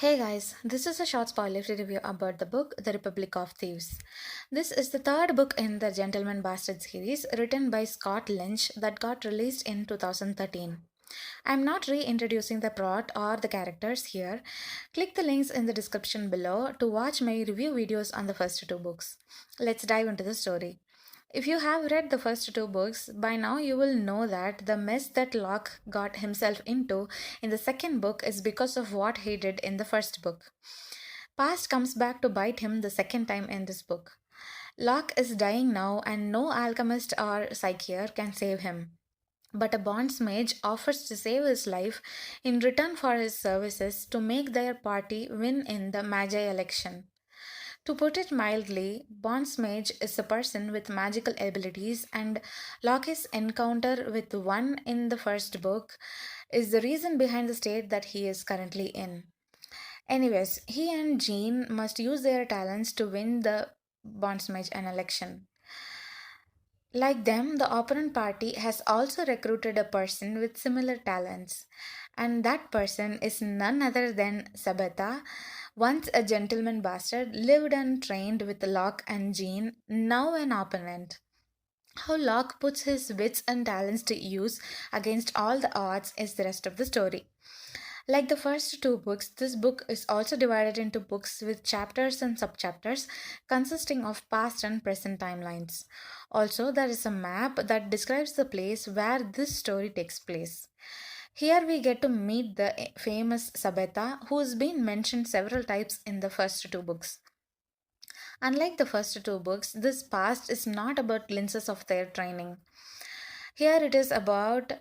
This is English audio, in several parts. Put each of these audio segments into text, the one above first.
Hey guys, this is a short spoiler review about the book The Republic of Thieves. This is the third book in the Gentleman Bastard series written by Scott Lynch that got released in 2013. I'm not reintroducing the plot or the characters here. Click the links in the description below to watch my review videos on the first two books. Let's dive into the story. If you have read the first two books, by now you will know that the mess that Locke got himself into in the second book is because of what he did in the first book. Past comes back to bite him the second time in this book. Locke is dying now, and no alchemist or psychier can save him. But a bonds mage offers to save his life in return for his services to make their party win in the Magi election. To put it mildly, Bond's mage is a person with magical abilities, and Loki's encounter with one in the first book is the reason behind the state that he is currently in. Anyways, he and Jean must use their talents to win the Bond's mage an election. Like them, the opponent party has also recruited a person with similar talents, and that person is none other than Sabetha, once a gentleman bastard, lived and trained with Locke and Jean, now an opponent. How Locke puts his wits and talents to use against all the odds is the rest of the story. Like the first two books, this book is also divided into books with chapters and subchapters consisting of past and present timelines. Also, there is a map that describes the place where this story takes place. Here we get to meet the famous Sabetha, who has been mentioned several times in the first two books. Unlike the first two books, this past is not about glimpses of their training. Here it is about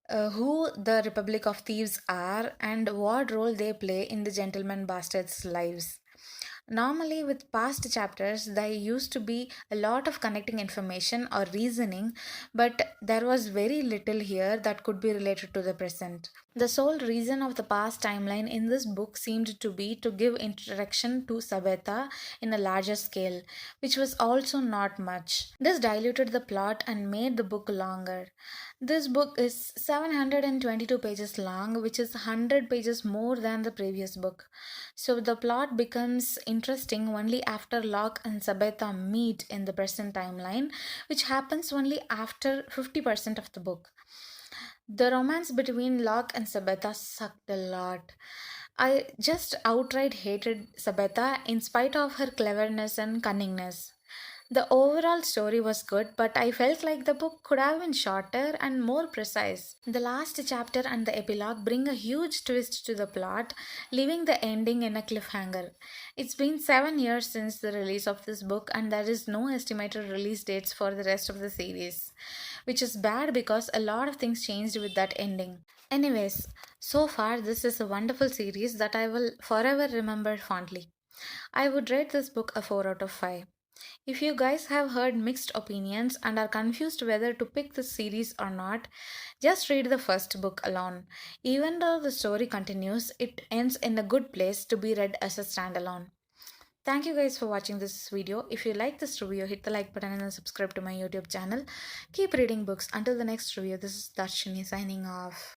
who the Republic of Thieves are and what role they play in the gentleman bastards' lives. Normally, with past chapters, there used to be a lot of connecting information or reasoning, but there was very little here that could be related to the present. The sole reason of the past timeline in this book seemed to be to give introduction to Sabetha in a larger scale, which was also not much. This diluted the plot and made the book longer. This book is 722 pages long, which is 100 pages more than the previous book. So the plot becomes interesting only after Locke and Sabetha meet in the present timeline, which happens only after 50% of the book. The romance between Locke and Sabetha sucked a lot. I just outright hated Sabetha in spite of her cleverness and cunningness. The overall story was good, but I felt like the book could have been shorter and more precise. The last chapter and the epilogue bring a huge twist to the plot, leaving the ending in a cliffhanger. It's been 7 years since the release of this book, and there is no estimated release dates for the rest of the series, which is bad because a lot of things changed with that ending. Anyways, so far, this is a wonderful series that I will forever remember fondly. I would rate this book a 4 out of 5. If you guys have heard mixed opinions and are confused whether to pick this series or not, just read the first book alone. Even though the story continues, it ends in a good place to be read as a standalone. Thank you guys for watching this video. If you like this review, hit the like button and then subscribe to my YouTube channel. Keep reading books. Until the next review, this is Darshini signing off.